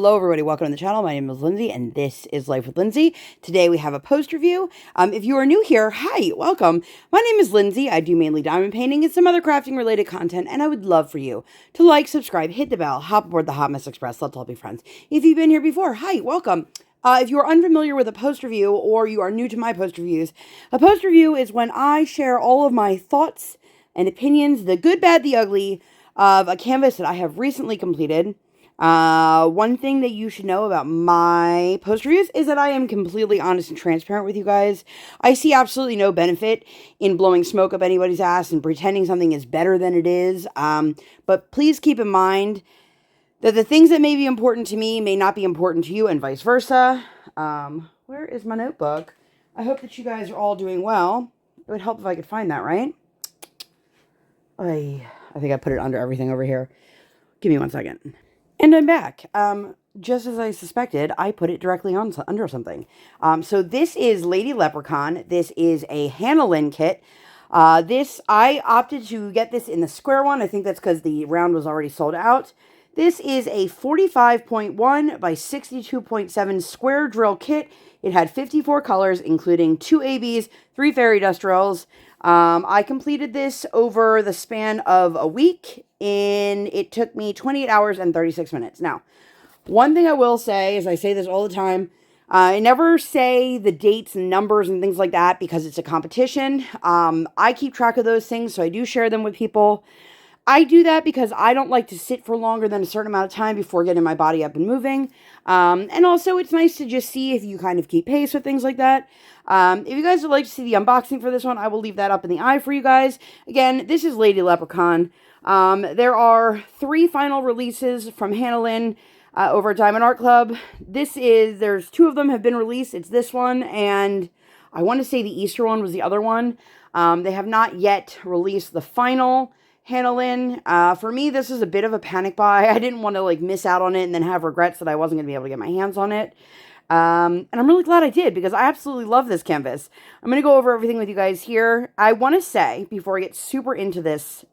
Hello everybody, welcome to the channel. My name is Lindsay and this is Life with Lindsay. Today we have a post review. If you are new here, hi, welcome. My name is Lindsay. I do mainly diamond painting and some other crafting related content, and I would love for you to like, subscribe, hit the bell, hop aboard the Hot Mess Express. Let's all be friends. If you've been here before, hi, welcome. If you are unfamiliar with a post review or you are new to my post reviews, a post review is when I share all of my thoughts and opinions, the good, bad, the ugly, of a canvas that I have recently completed. One thing that you should know about my post reviews is that I am completely honest and transparent with you guys. I see absolutely no benefit in blowing smoke up anybody's ass and pretending something is better than it is. But please keep in mind that the things that may be important to me may not be important to you and vice versa. Where is my notebook? I hope that you guys are all doing well. It would help if I could find that, right? I think I put it under everything over here. Give me 1 second. And I'm back. Just as I suspected, I put it directly under something. So this is Lady Leprechaun. This is a Hannah Lynn kit. I opted to get this in the square one. I think that's because the round was already sold out. This is a 45.1 by 62.7 square drill kit. It had 54 colors, including 2 ABs, 3 fairy dust drills. I completed this over the span of a week, and it took me 28 hours and 36 minutes. Now, one thing I will say is I say this all the time. I never say the dates and numbers and things like that because it's a competition. I keep track of those things, so I do share them with people. I do that because I don't like to sit for longer than a certain amount of time before getting my body up and moving. And also, it's nice to just see if you kind of keep pace with things like that. If you guys would like to see the unboxing for this one, I will leave that up in the eye for you guys. Again, this is Lady Leprechaun. There are 3 final releases from Hannah Lynn over at Diamond Art Club. There's 2 of them have been released. It's this one, and I want to say the Easter one was the other one. They have not yet released the final Hannah Lynn. For me, this is a bit of a panic buy. I didn't want to miss out on it and then have regrets that I wasn't going to be able to get my hands on it. And I'm really glad I did because I absolutely love this canvas. I'm going to go over everything with you guys here. I want to say, before I get super into this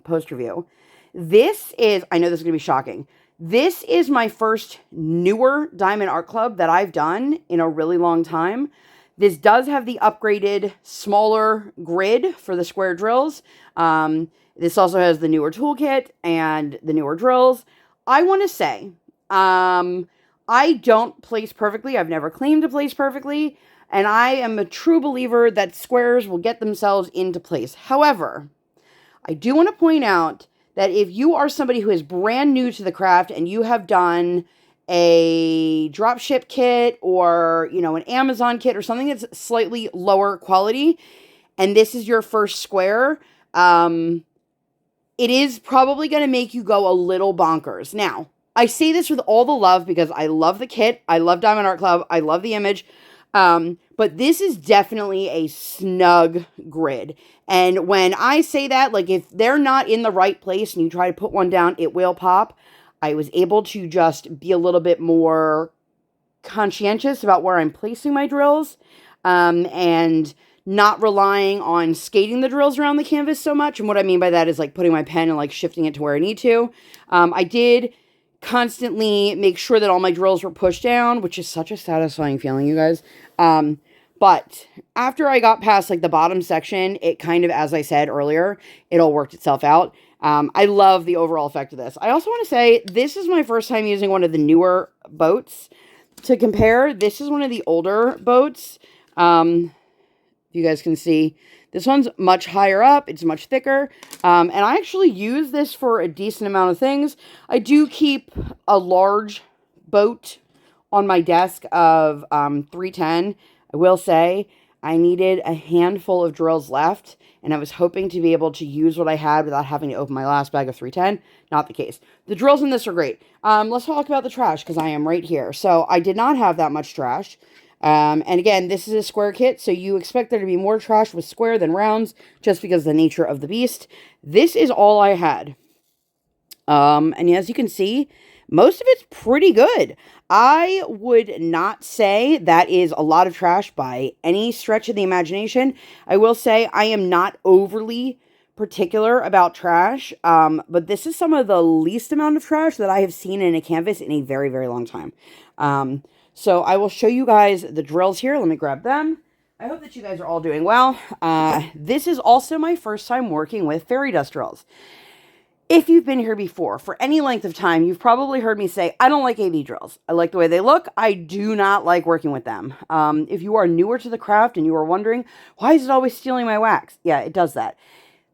post review, I know this is going to be shocking. This is my first newer Diamond Art Club that I've done in a really long time. This does have the upgraded smaller grid for the square drills. This also has the newer toolkit and the newer drills. I want to say, I don't place perfectly. I've never claimed to place perfectly. And I am a true believer that squares will get themselves into place. However, I do want to point out that if you are somebody who is brand new to the craft and you have done a dropship kit or, an Amazon kit or something that's slightly lower quality, and this is your first square, it is probably going to make you go a little bonkers. Now, I say this with all the love because I love the kit. I love Diamond Art Club. I love the image. But this is definitely a snug grid. And when I say that, if they're not in the right place and you try to put one down, it will pop. I was able to just be a little bit more conscientious about where I'm placing my drills. And not relying on skating the drills around the canvas so much. And what I mean by that is putting my pen and shifting it to where I need to. I did constantly make sure that all my drills were pushed down, which is such a satisfying feeling, you guys. But after I got past the bottom section, it kind of, as I said earlier, it all worked itself out. I love the overall effect of this. I also want to say this is my first time using one of the newer boats. To compare, this is one of the older boats. You guys can see this one's much higher up. It's much thicker. And I actually use this for a decent amount of things. I do keep a large boat on my desk of 310. I will say I needed a handful of drills left, and I was hoping to be able to use what I had without having to open my last bag of 310. Not the case. The drills in this are great. Let's talk about the trash because I am right here. So I did not have that much trash. And again, this is a square kit, so you expect there to be more trash with square than rounds, just because of the nature of the beast. This is all I had. And as you can see, most of it's pretty good. I would not say that is a lot of trash by any stretch of the imagination. I will say I am not overly particular about trash, but this is some of the least amount of trash that I have seen in a canvas in a very, very long time. So I will show you guys the drills here. Let me grab them. I hope that you guys are all doing well. This is also my first time working with fairy dust drills. If you've been here before for any length of time, you've probably heard me say, I don't like AB drills. I like the way they look. I do not like working with them. If you are newer to the craft and you are wondering, why is it always stealing my wax? Yeah, it does that.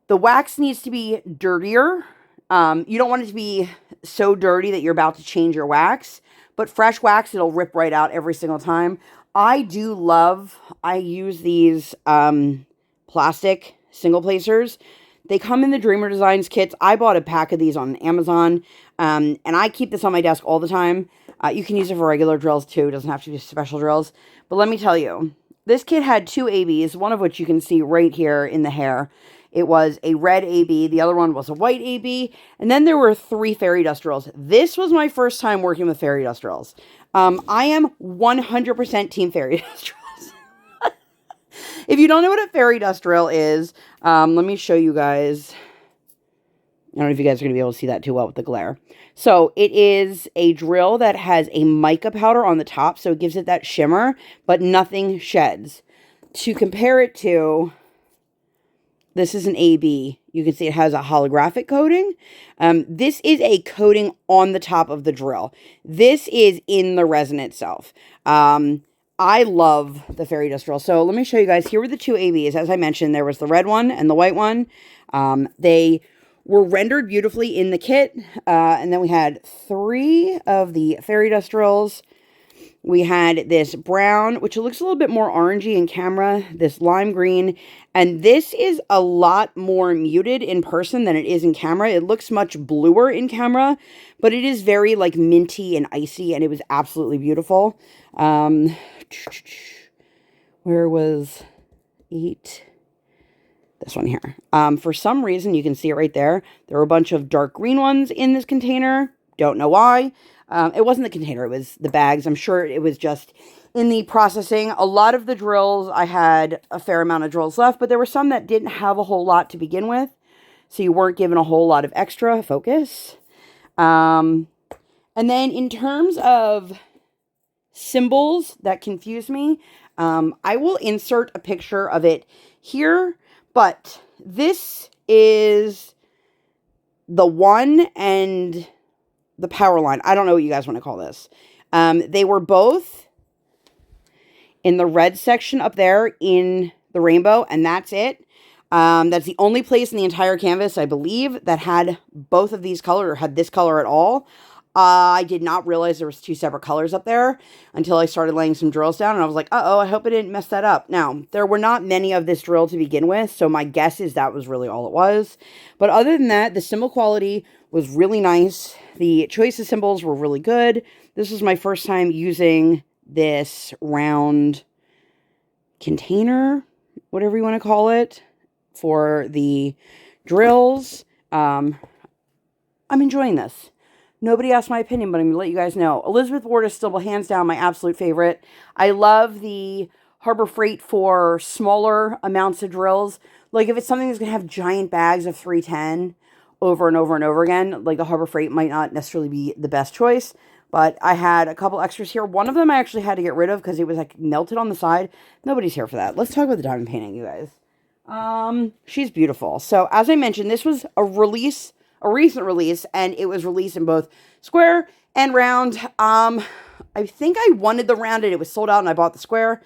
The wax needs to be dirtier. You don't want it to be so dirty that you're about to change your wax, but fresh wax, it'll rip right out every single time. I use these plastic single placers. They come in the Dreamer Designs kits. I bought a pack of these on Amazon, and I keep this on my desk all the time. You can use it for regular drills too. It doesn't have to be special drills. But let me tell you, this kit had 2 ABs, one of which you can see right here in the hair. It was a red AB, the other one was a white AB, and then there were 3 fairy dust drills. This was my first time working with fairy dust drills. I am 100% team fairy dust drills. If you don't know what a fairy dust drill is, let me show you guys. I don't know if you guys are going to be able to see that too well with the glare. So it is a drill that has a mica powder on the top, so it gives it that shimmer, but nothing sheds. To compare it to, this is an AB. You can see it has a holographic coating. This is a coating on the top of the drill. This is in the resin itself. I love the fairy dust drill. So let me show you guys. Here were the 2 ABs. As I mentioned, there was the red one and the white one. They were rendered beautifully in the kit. And then we had 3 of the fairy dust drills. We had this brown, which looks a little bit more orangey in camera, this lime green, and this is a lot more muted in person than it is in camera. It looks much bluer in camera, but it is very like minty and icy, and it was absolutely beautiful. Where was 8? This one here. For some reason, you can see it right there. There were a bunch of dark green ones in this container. Don't know why. It wasn't the container, it was the bags. I'm sure it was just in the processing. A lot of the drills, I had a fair amount of drills left, but there were some that didn't have a whole lot to begin with. So you weren't given a whole lot of extra focus. And then in terms of symbols that confuse me, I will insert a picture of it here, but this is the 1 and the power line. I don't know what you guys want to call this. They were both in the red section up there in the rainbow, and that's it. That's the only place in the entire canvas, I believe, that had both of these colors, or had this color at all. I did not realize there was 2 separate colors up there until I started laying some drills down, and I was like, uh-oh, I hope I didn't mess that up. Now, there were not many of this drill to begin with, so my guess is that was really all it was. But other than that, the symbol quality was really nice. The choice of symbols were really good. This was my first time using this round container, whatever you want to call it, for the drills. I'm enjoying this. Nobody asked my opinion, but I'm going to let you guys know. Elizabeth Ward is still hands down my absolute favorite. I love the Harbor Freight for smaller amounts of drills. Like if it's something that's going to have giant bags of 310 over and over and over again, like the Harbor Freight might not necessarily be the best choice. But I had a couple extras here. One of them I actually had to get rid of because it was like melted on the side. Nobody's here for that. Let's talk about the diamond painting, you guys. She's beautiful. So as I mentioned, this was a recent release, and it was released in both square and round. I think I wanted the round and it was sold out and I bought the square.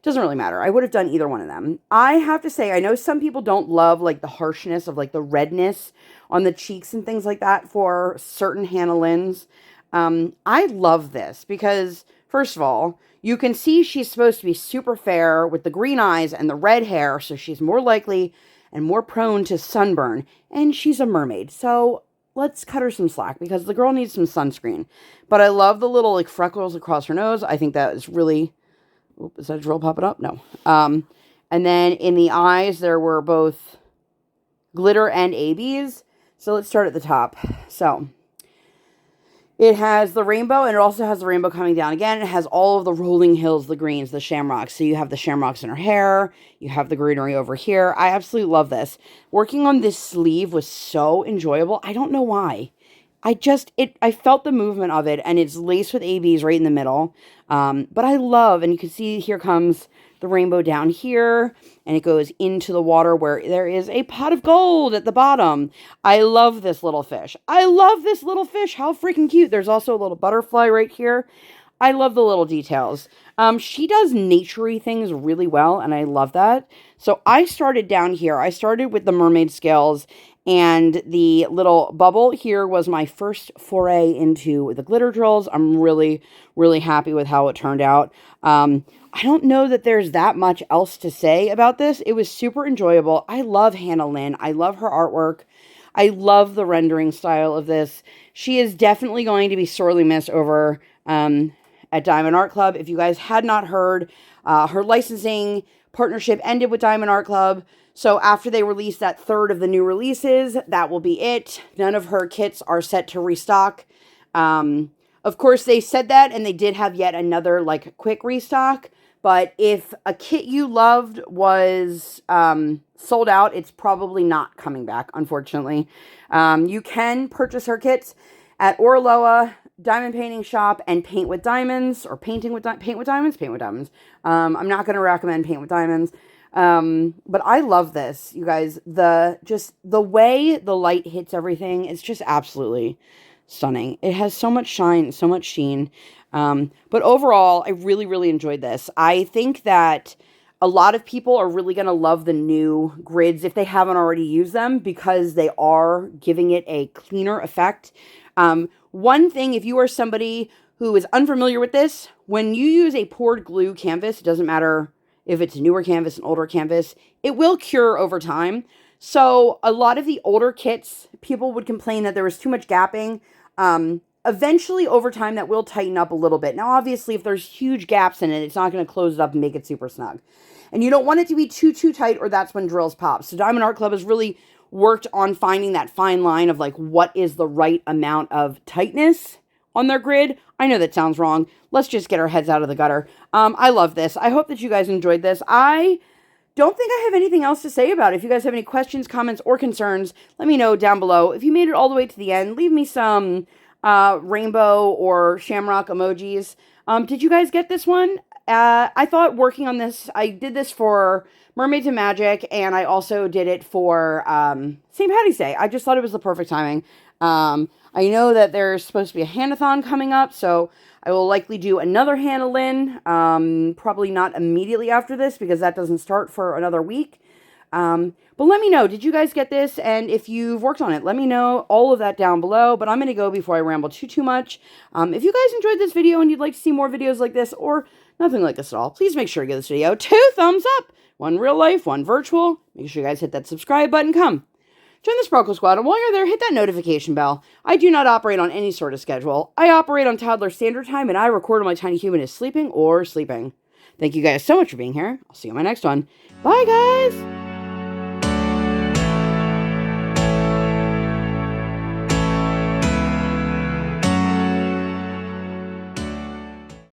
Doesn't really matter. I would have done either one of them. I have to say, I know some people don't love like the harshness of like the redness on the cheeks and things like that for certain Hannah Lynn's. I love this because, first of all, you can see she's supposed to be super fair with the green eyes and the red hair, so she's more likely and more prone to sunburn, and she's a mermaid, so let's cut her some slack, because the girl needs some sunscreen. But I love the little, like, freckles across her nose. I think that is really... Oop, is that a drill popping up? No. And then in the eyes, there were both glitter and ABs. So let's start at the top. So, It has the rainbow, and it also has the rainbow coming down again. It has all of the rolling hills, the greens, the shamrocks. So you have the shamrocks in her hair. You have the greenery over here. I absolutely love this. Working on this sleeve was so enjoyable. I don't know why. I felt the movement of it, and it's laced with ABs right in the middle. But I love, and you can see here comes the rainbow down here, and it goes into the water where there is a pot of gold at the bottom. I love this little fish. I love this little fish. How freaking cute. There's also a little butterfly right here. I love the little details. She does naturey things really well, and I love that. So I started down here. I started with the mermaid scales, and the little bubble here was my first foray into the glitter drills. I'm really, really happy with how it turned out. I don't know that there's that much else to say about this. It was super enjoyable. I love Hannah Lynn. I love her artwork. I love the rendering style of this. She is definitely going to be sorely missed over at Diamond Art Club. If you guys had not heard, her licensing partnership ended with Diamond Art Club. So after they release that third of the new releases, that will be it. None of her kits are set to restock. Of course, they said that, and they did have yet another, like, quick restock. But if a kit you loved was sold out, it's probably not coming back, unfortunately. You can purchase her kits at Orloa, Diamond Painting Shop, and Paint with Diamonds, or Paint with Diamonds. I'm not going to recommend Paint with Diamonds. But I love this, you guys. Just the way the light hits everything, it's just absolutely stunning. It has so much shine, so much sheen. But overall, I really, really enjoyed this. I think that a lot of people are really going to love the new grids if they haven't already used them, because they are giving it a cleaner effect. One thing, if you are somebody who is unfamiliar with this, when you use a poured glue canvas, it doesn't matter if it's a newer canvas, an older canvas, it will cure over time. So a lot of the older kits, people would complain that there was too much gapping. Eventually, over time, that will tighten up a little bit. Now, obviously, if there's huge gaps in it, it's not going to close it up and make it super snug. And you don't want it to be too tight, or that's when drills pop. So Diamond Art Club has really worked on finding that fine line of, like, what is the right amount of tightness on their grid. I know that sounds wrong. Let's just get our heads out of the gutter. I love this. I hope that you guys enjoyed this. I don't think I have anything else to say about it. If you guys have any questions, comments, or concerns, let me know down below. If you made it all the way to the end, leave me some rainbow or shamrock emojis. Did you guys get this one? I thought working on this, I did this for Mermaids and Magic, and I also did it for St. Patty's Day. I just thought it was the perfect timing. I know that there's supposed to be a Hannathon coming up, so I will likely do another Hannah Lynn, probably not immediately after this, because that doesn't start for another week. But let me know, did you guys get this? And if you've worked on it, let me know all of that down below. But I'm going to go before I ramble too much. If you guys enjoyed this video and you'd like to see more videos like this, or nothing like this at all, please make sure to give this video 2 thumbs up. One real life, one virtual. Make sure you guys hit that subscribe button. Come join the Sparkle Squad, and while you're there, hit that notification bell. I do not operate on any sort of schedule. I operate on toddler standard time, and I record when my tiny human is sleeping or sleeping. Thank you guys so much for being here. I'll see you in my next one. Bye, guys!